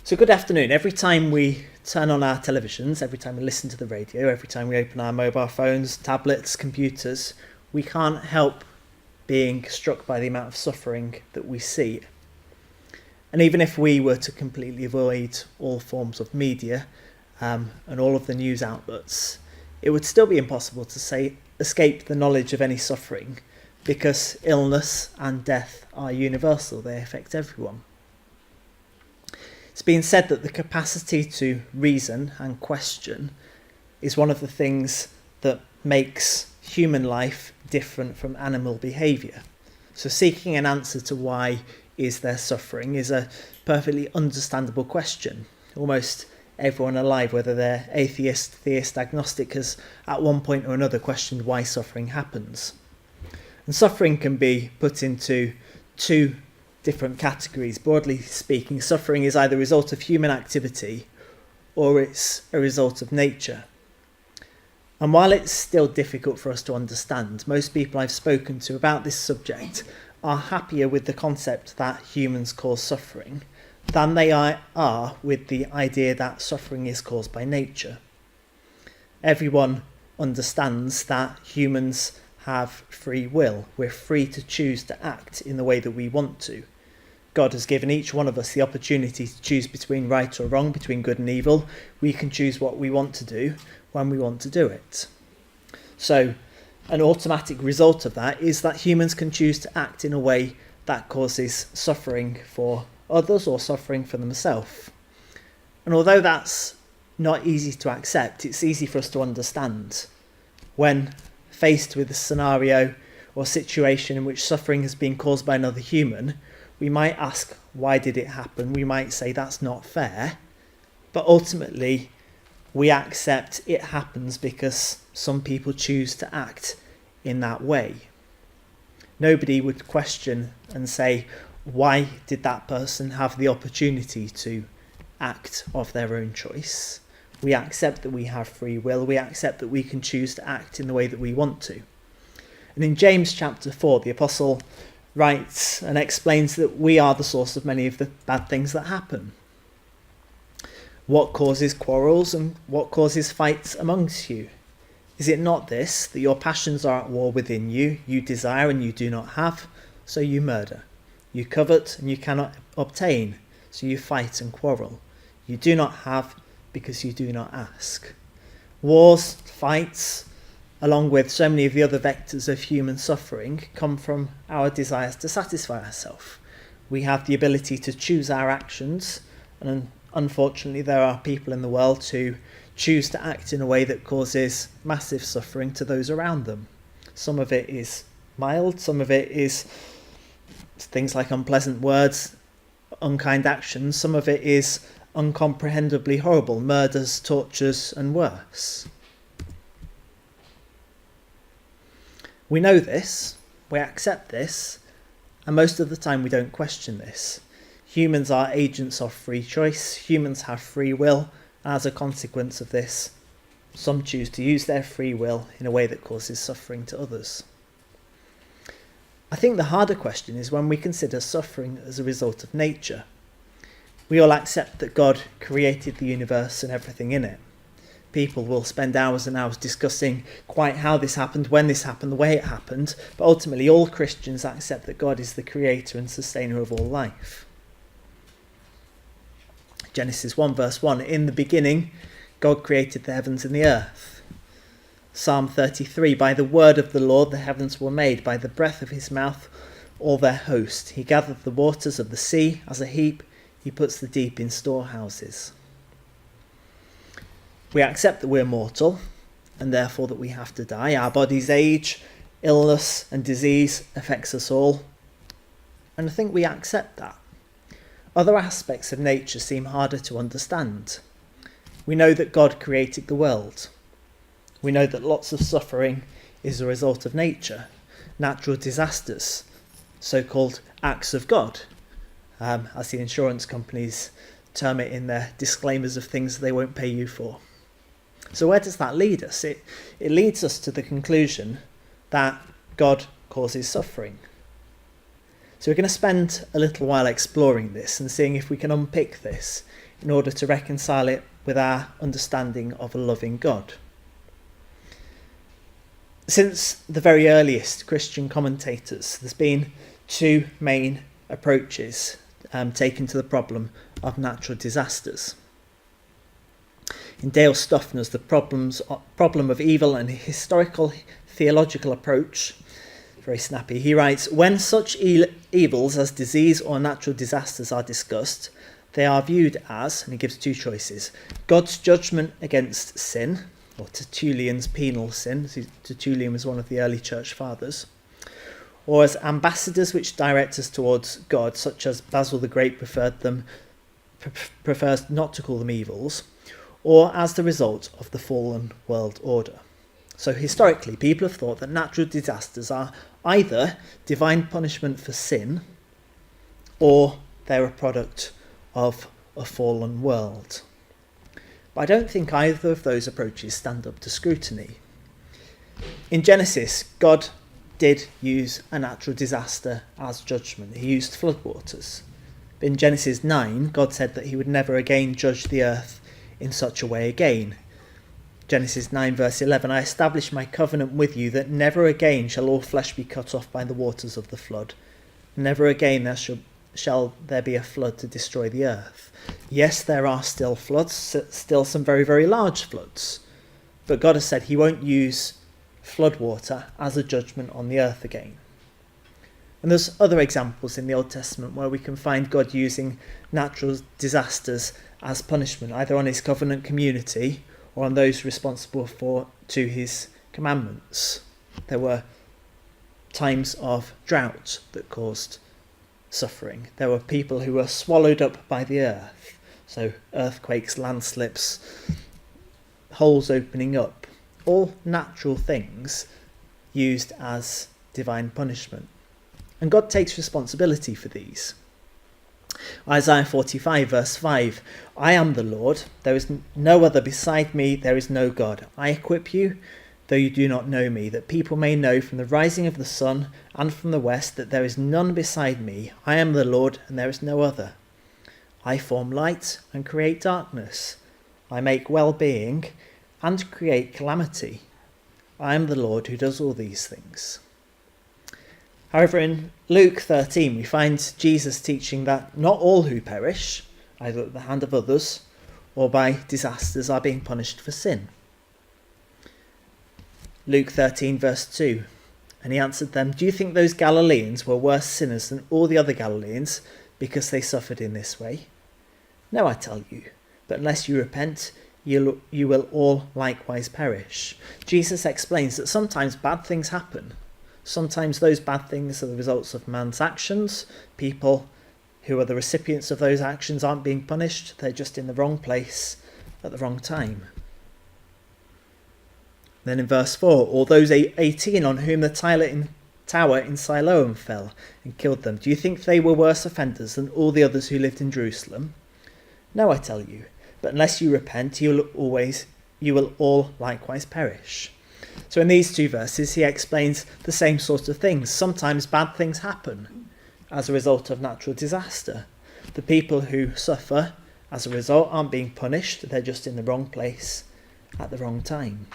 So good afternoon. Every time we turn on our televisions, every time we listen to the radio, every time we open our mobile phones, tablets, computers, we can't help being struck by the amount of suffering that we see. And even if we were to completely avoid all forms of media and all of the news outlets, it would still be impossible to escape the knowledge of any suffering, because illness and death are universal. They affect everyone. It's been said that the capacity to reason and question is one of the things that makes human life different from animal behaviour. So seeking an answer to why is there suffering is a perfectly understandable question. Almost everyone alive, whether they're atheist, theist, agnostic, has at one point or another questioned why suffering happens. And suffering can be put into two different categories. Broadly speaking, suffering is either a result of human activity or it's a result of nature. And while it's still difficult for us to understand, most people I've spoken to about this subject are happier with the concept that humans cause suffering than they are with the idea that suffering is caused by nature. Everyone understands that humans have free will. We're free to choose to act in the way that we want to. God has given each one of us the opportunity to choose between right or wrong, between good and evil. We can choose what we want to do when we want to do it. So an automatic result of that is that humans can choose to act in a way that causes suffering for others or suffering for themselves. And although that's not easy to accept, it's easy for us to understand. When faced with a scenario or situation in which suffering has been caused by another human, we might ask, why did it happen? We might say that's not fair. But ultimately, we accept it happens because some people choose to act in that way. Nobody would question and say, why did that person have the opportunity to act of their own choice? We accept that we have free will. We accept that we can choose to act in the way that we want to. And in James chapter 4, the apostle writes and explains that we are the source of many of the bad things that happen. What causes quarrels and what causes fights amongst you? Is it not this, that your passions are at war within you? You desire and you do not have, so you murder. You covet and you cannot obtain, so you fight and quarrel. You do not have because you do not ask. Wars, fights, along with so many of the other vectors of human suffering, come from our desires to satisfy ourselves. We have the ability to choose our actions, and unfortunately there are people in the world who choose to act in a way that causes massive suffering to those around them. Some of it is mild, some of it is things like unpleasant words, unkind actions, some of it is uncomprehendibly horrible, murders, tortures, and worse. We know this, we accept this, and most of the time we don't question this. Humans are agents of free choice, humans have free will, and as a consequence of this, some choose to use their free will in a way that causes suffering to others. I think the harder question is when we consider suffering as a result of nature. We all accept that God created the universe and everything in it. People will spend hours and hours discussing quite how this happened, when this happened, the way it happened, but ultimately all Christians accept that God is the creator and sustainer of all life. Genesis 1 verse 1, in the beginning, God created the heavens and the earth. Psalm 33, by the word of the Lord the heavens were made, by the breath of his mouth all their host. He gathered the waters of the sea as a heap, he puts the deep in storehouses. We accept that we're mortal, and therefore that we have to die. Our bodies age, illness and disease affects us all, and I think we accept that. Other aspects of nature seem harder to understand. We know that God created the world. We know that lots of suffering is a result of nature, natural disasters, so-called acts of God, as the insurance companies term it in their disclaimers of things they won't pay you for. So where does that lead us? It leads us to the conclusion that God causes suffering. So we're going to spend a little while exploring this and seeing if we can unpick this in order to reconcile it with our understanding of a loving God. Since the very earliest Christian commentators, there's been two main approaches taken to the problem of natural disasters. In Dale Stuffner's The Problem of Evil and Historical Theological Approach, very snappy, he writes, when such evils as disease or natural disasters are discussed, they are viewed as, and he gives two choices, God's judgment against sin, or Tertullian's penal sin. Tertullian was one of the early church fathers, or as ambassadors which direct us towards God, such as Basil the Great prefers not to call them evils, or as the result of the fallen world order. So historically, people have thought that natural disasters are either divine punishment for sin, or they're a product of a fallen world. But I don't think either of those approaches stand up to scrutiny. In Genesis, God did use a natural disaster as judgment. He used floodwaters. But in Genesis 9, God said that he would never again judge the earth in such a way again. Genesis 9 verse 11, I establish my covenant with you that never again shall all flesh be cut off by the waters of the flood. Never again shall there be a flood to destroy the earth. Yes, there are still floods, still some very, very large floods. But God has said he won't use floodwater as a judgment on the earth again. And there's other examples in the Old Testament where we can find God using natural disasters as punishment, either on his covenant community or on those responsible to his commandments. There were times of drought that caused suffering. There were people who were swallowed up by the earth. So earthquakes, landslips, holes opening up. All natural things used as divine punishment. And God takes responsibility for these. Isaiah 45 verse 5, I am the Lord, there is no other beside me, there is no God. I equip you, though you do not know me, that people may know from the rising of the sun and from the west that there is none beside me. I am the Lord, and there is no other. I form light and create darkness. I make well-being and create calamity. I am the Lord who does all these things. However, in Luke 13, we find Jesus teaching that not all who perish, either at the hand of others or by disasters, are being punished for sin. Luke 13 verse 2, and he answered them, do you think those Galileans were worse sinners than all the other Galileans because they suffered in this way? No, I tell you, but unless you repent, you will all likewise perish. Jesus explains that sometimes bad things happen. Sometimes those bad things are the results of man's actions. People who are the recipients of those actions aren't being punished. They're just in the wrong place at the wrong time. Then in verse 4, all those 18 on whom the tower in Siloam fell and killed them, do you think they were worse offenders than all the others who lived in Jerusalem? No, I tell you, but unless you repent, you will all likewise perish. So in these two verses, he explains the same sort of things. Sometimes bad things happen as a result of natural disaster. The people who suffer as a result aren't being punished. They're just in the wrong place at the wrong time.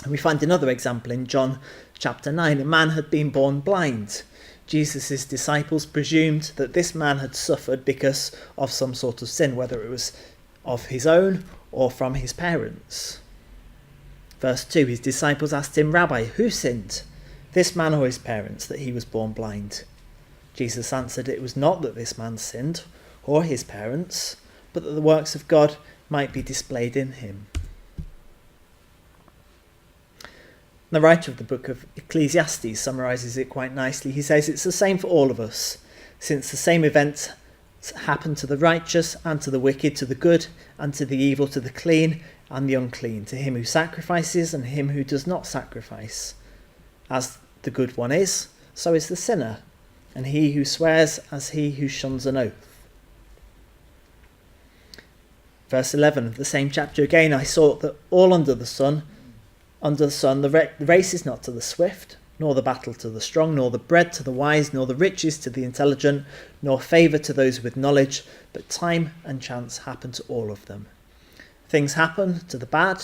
And we find another example in John chapter 9. A man had been born blind. Jesus' disciples presumed that this man had suffered because of some sort of sin, whether it was of his own or from his parents. Verse 2, his disciples asked him, Rabbi, who sinned, this man or his parents, that he was born blind? Jesus answered, it was not that this man sinned, or his parents, but that the works of God might be displayed in him. The writer of the book of Ecclesiastes summarises it quite nicely. He says, it's the same for all of us, since the same events happen to the righteous and to the wicked, to the good and to the evil, to the clean and the unclean, to him who sacrifices and him who does not sacrifice. As the good one is, so is the sinner, and he who swears as he who shuns an oath. Verse 11 of the same chapter again, I saw that all under the sun, the race is not to the swift, nor the battle to the strong, nor the bread to the wise, nor the riches to the intelligent, nor favour to those with knowledge, but time and chance happen to all of them. Things happen to the bad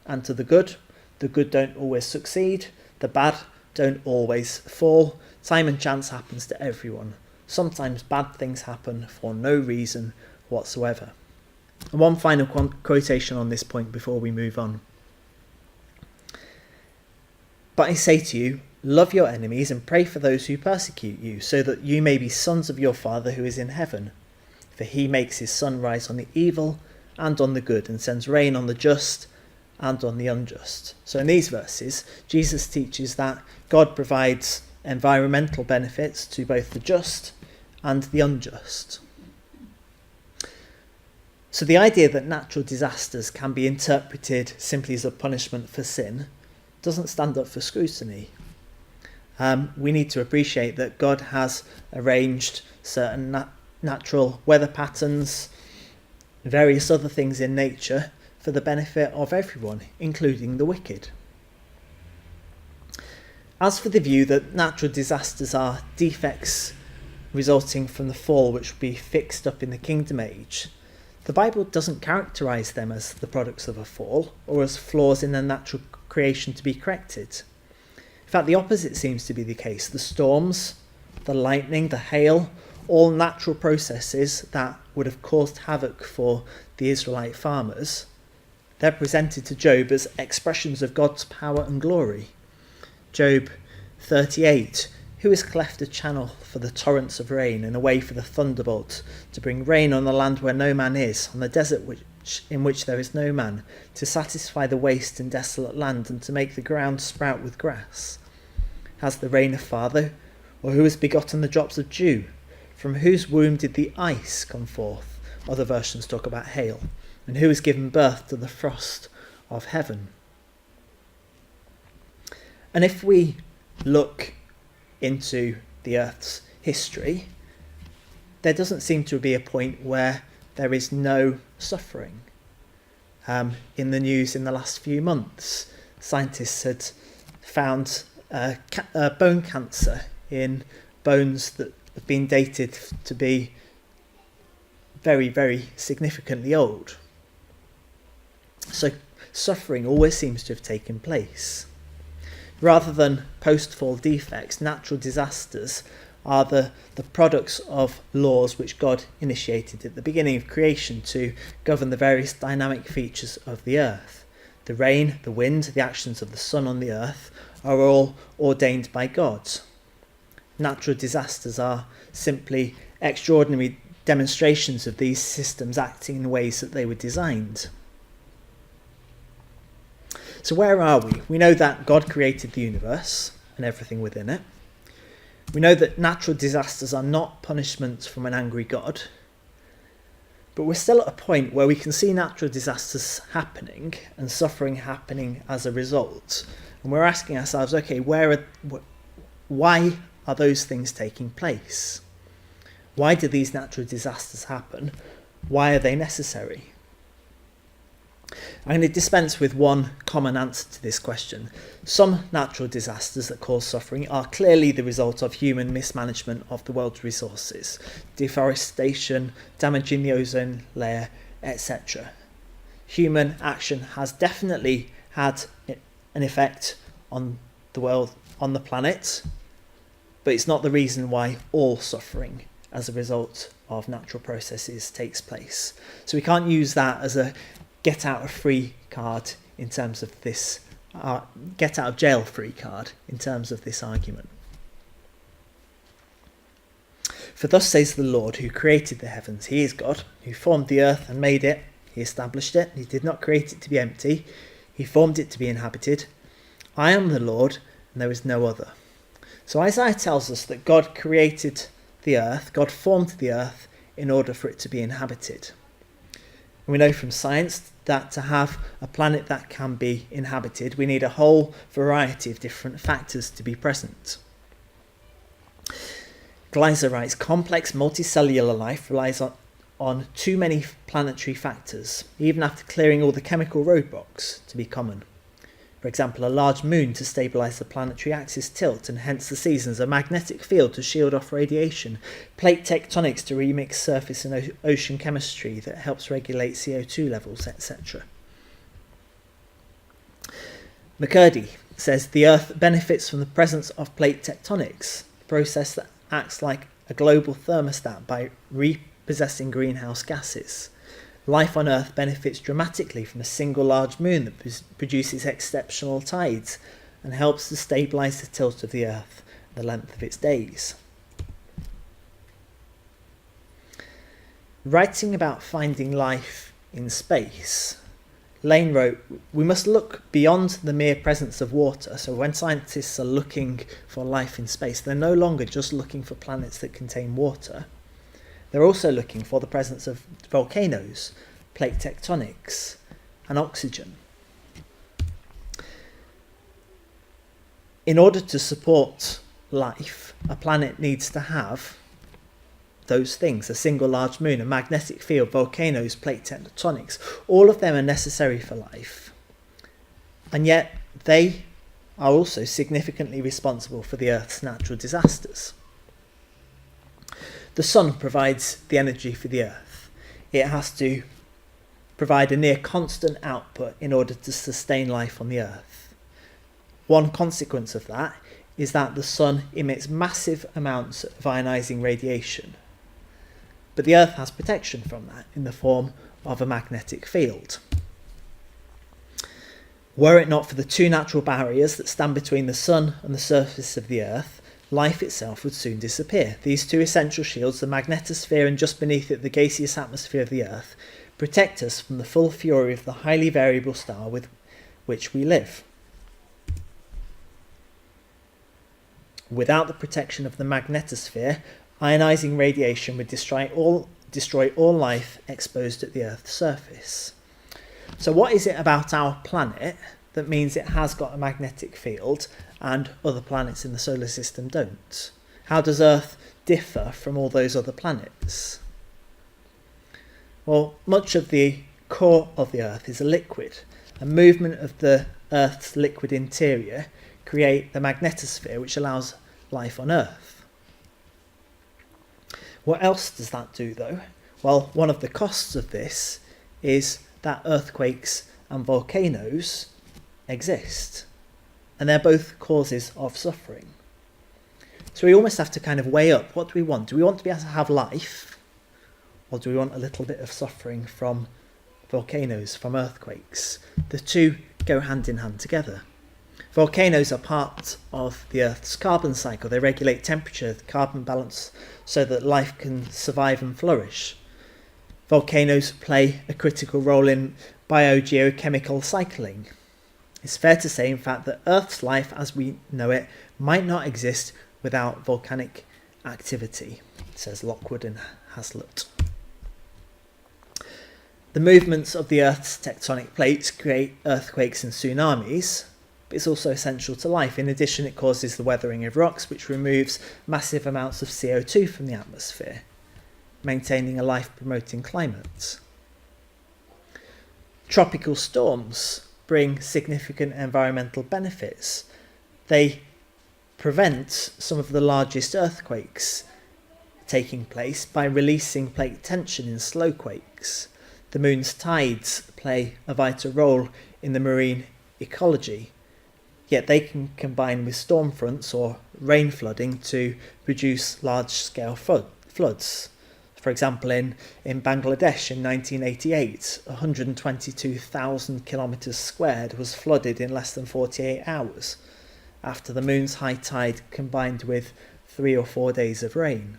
and to the good. The good don't always succeed. The bad don't always fall. Time and chance happens to everyone. Sometimes bad things happen for no reason whatsoever. And one final quotation on this point before we move on. But I say to you, love your enemies and pray for those who persecute you, so that you may be sons of your Father who is in heaven. For he makes his sun rise on the evil and on the good, and sends rain on the just and on the unjust. So in these verses, Jesus teaches that God provides environmental benefits to both the just and the unjust. So the idea that natural disasters can be interpreted simply as a punishment for sin doesn't stand up for scrutiny. We need to appreciate that God has arranged certain natural weather patterns, various other things in nature for the benefit of everyone, including the wicked. As for the view that natural disasters are defects resulting from the fall which will be fixed up in the kingdom age, the Bible doesn't characterise them as the products of a fall or as flaws in their natural creation to be corrected. In fact, the opposite seems to be the case. The storms, the lightning, the hail, all natural processes that would have caused havoc for the Israelite farmers, they're presented to Job as expressions of God's power and glory. Job 38, who has cleft a channel for the torrents of rain and a way for the thunderbolt, to bring rain on the land where no man is, on the desert in which there is no man, to satisfy the waste and desolate land, and to make the ground sprout with grass? Has the rain a father, or who has begotten the drops of dew? From whose womb did the ice come forth? Other versions talk about hail. And who has given birth to the frost of heaven? And if we look into the earth's history, there doesn't seem to be a point where there is no suffering. In the news in the last few months, scientists had found bone cancer in bones that have been dated to be very, very significantly old. So suffering always seems to have taken place. Rather than post-fall defects, natural disasters are the products of laws which God initiated at the beginning of creation to govern the various dynamic features of the earth. The rain, the wind, the actions of the sun on the earth are all ordained by God. Natural disasters are simply extraordinary demonstrations of these systems acting in ways that they were designed. So where are we? We know that God created the universe and everything within it. We know that natural disasters are not punishments from an angry God. But we're still at a point where we can see natural disasters happening and suffering happening as a result. And we're asking ourselves, okay, why are those things taking place? Why do these natural disasters happen? Why are they necessary? I'm going to dispense with one common answer to this question. Some natural disasters that cause suffering are clearly the result of human mismanagement of the world's resources, deforestation, damaging the ozone layer, etc. Human action has definitely had an effect on the world, on the planet, but it's not the reason why all suffering as a result of natural processes takes place. So we can't use that as a get out of free card in terms of this, get out of jail free card in terms of this argument. For thus says the Lord, who created the heavens, he is God, who formed the earth and made it, he established it, he did not create it to be empty, he formed it to be inhabited. I am the Lord, and there is no other. So Isaiah tells us that God created the earth, God formed the earth in order for it to be inhabited. And we know from science that to have a planet that can be inhabited, we need a whole variety of different factors to be present. Gleiser writes, complex multicellular life relies on too many planetary factors, even after clearing all the chemical roadblocks, to be common. For example, a large moon to stabilise the planetary axis tilt and hence the seasons, a magnetic field to shield off radiation, plate tectonics to remix surface and ocean chemistry that helps regulate CO2 levels, etc. McCurdy says the Earth benefits from the presence of plate tectonics, a process that acts like a global thermostat by repossessing greenhouse gases. Life on Earth benefits dramatically from a single large moon that produces exceptional tides and helps to stabilise the tilt of the Earth and the length of its days. Writing about finding life in space, Lane wrote, "We must look beyond the mere presence of water, so when scientists are looking for life in space, they're no longer just looking for planets that contain water. They're also looking for the presence of volcanoes, plate tectonics, and oxygen. In order to support life, a planet needs to have those things: a single large moon, a magnetic field, volcanoes, plate tectonics. All of them are necessary for life. And yet they are also significantly responsible for the Earth's natural disasters. The sun provides the energy for the Earth. It has to provide a near constant output in order to sustain life on the Earth. One consequence of that is that the sun emits massive amounts of ionising radiation. But the Earth has protection from that in the form of a magnetic field. Were it not for the two natural barriers that stand between the sun and the surface of the Earth, life itself would soon disappear. These two essential shields, the magnetosphere and just beneath it the gaseous atmosphere of the Earth, protect us from the full fury of the highly variable star with which we live. Without the protection of the magnetosphere, ionising radiation would destroy all life exposed at the Earth's surface. So what is it about our planet that means it has got a magnetic field and other planets in the solar system don't? How does Earth differ from all those other planets? Well, much of the core of the Earth is a liquid. A movement of the Earth's liquid interior create the magnetosphere, which allows life on Earth. What else does that do, though? Well, one of the costs of this is that earthquakes and volcanoes exist, and they're both causes of suffering. So we almost have to kind of weigh up, what do we want? Do we want to be able to have life, or do we want a little bit of suffering from volcanoes, from earthquakes? The two go hand in hand together. Volcanoes are part of the Earth's carbon cycle. They regulate temperature, the carbon balance, so that life can survive and flourish. Volcanoes play a critical role in biogeochemical cycling. It's fair to say, in fact, that Earth's life as we know it might not exist without volcanic activity, says Lockwood and Hazlitt. The movements of the Earth's tectonic plates create earthquakes and tsunamis, but it's also essential to life. In addition, it causes the weathering of rocks, which removes massive amounts of CO2 from the atmosphere, maintaining a life-promoting climate. Tropical storms bring significant environmental benefits. They prevent some of the largest earthquakes taking place by releasing plate tension in slow quakes. The moon's tides play a vital role in the marine ecology, yet they can combine with storm fronts or rain flooding to produce large-scale floods. For example, in Bangladesh in 1988, 122,000 kilometres squared was flooded in less than 48 hours after the moon's high tide combined with 3 or 4 days of rain.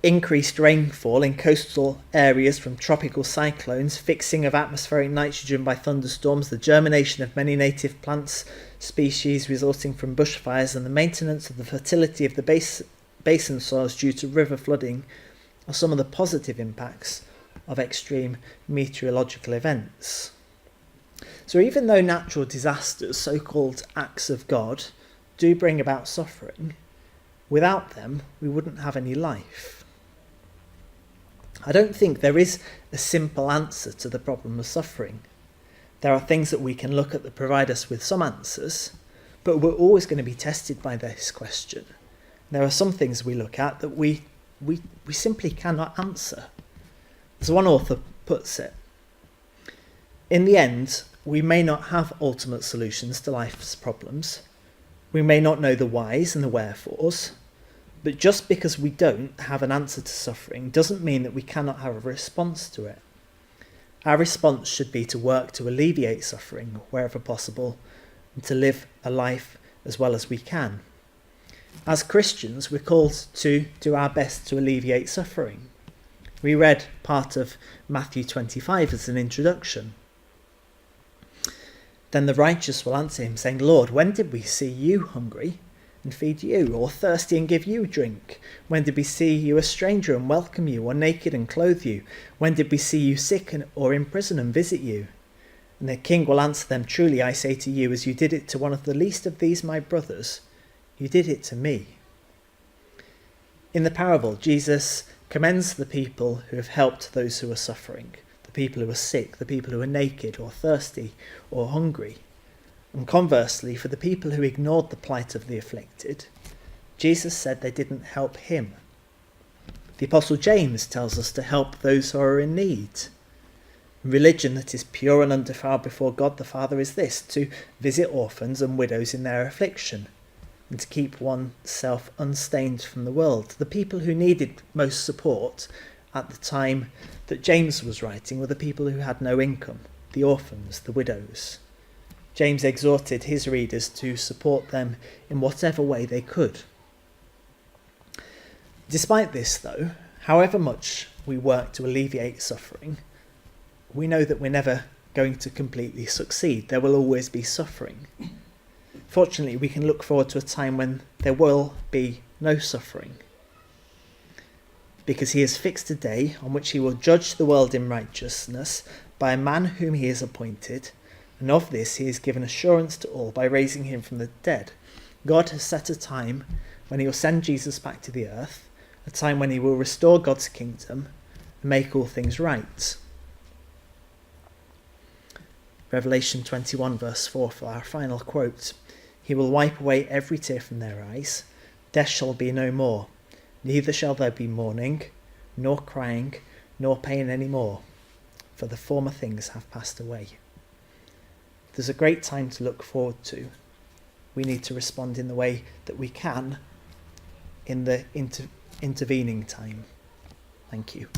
Increased rainfall in coastal areas from tropical cyclones, fixing of atmospheric nitrogen by thunderstorms, the germination of many native plants species resulting from bushfires, and the maintenance of the fertility of the basin soils due to river flooding are some of the positive impacts of extreme meteorological events. So even though natural disasters, so-called acts of God, do bring about suffering, without them we wouldn't have any life. I don't think there is a simple answer to the problem of suffering. There are things that we can look at that provide us with some answers, but we're always going to be tested by this question. There are some things we look at that we simply cannot answer. As one author puts it, in the end, we may not have ultimate solutions to life's problems. We may not know the whys and the wherefores, but just because we don't have an answer to suffering doesn't mean that we cannot have a response to it. Our response should be to work to alleviate suffering wherever possible and to live a life as well as we can. As Christians, we're called to do our best to alleviate suffering. We read part of Matthew 25 as an introduction. Then the righteous will answer him, saying, Lord, when did we see you hungry and feed you, or thirsty and give you drink? When did we see you a stranger and welcome you, or naked and clothe you? When did we see you sick or in prison and visit you? And the king will answer them, Truly I say to you, as you did it to one of the least of these my brothers, you did it to me. In the parable, Jesus commends the people who have helped those who are suffering, the people who are sick, the people who are naked or thirsty or hungry. And conversely, for the people who ignored the plight of the afflicted, Jesus said they didn't help him. The Apostle James tells us to help those who are in need. Religion that is pure and undefiled before God the Father is this, to visit orphans and widows in their affliction, and to keep oneself unstained from the world. The people who needed most support at the time that James was writing were the people who had no income, the orphans, the widows. James exhorted his readers to support them in whatever way they could. Despite this, though, however much we work to alleviate suffering, we know that we're never going to completely succeed. There will always be suffering. Fortunately, we can look forward to a time when there will be no suffering, because he has fixed a day on which he will judge the world in righteousness by a man whom he has appointed, and of this he has given assurance to all by raising him from the dead. God has set a time when he will send Jesus back to the earth, a time when he will restore God's kingdom and make all things right. Revelation 21 verse 4 for our final quote. He will wipe away every tear from their eyes. Death shall be no more. Neither shall there be mourning, nor crying, nor pain any more, for the former things have passed away. There's a great time to look forward to. We need to respond in the way that we can in the intervening time. Thank you.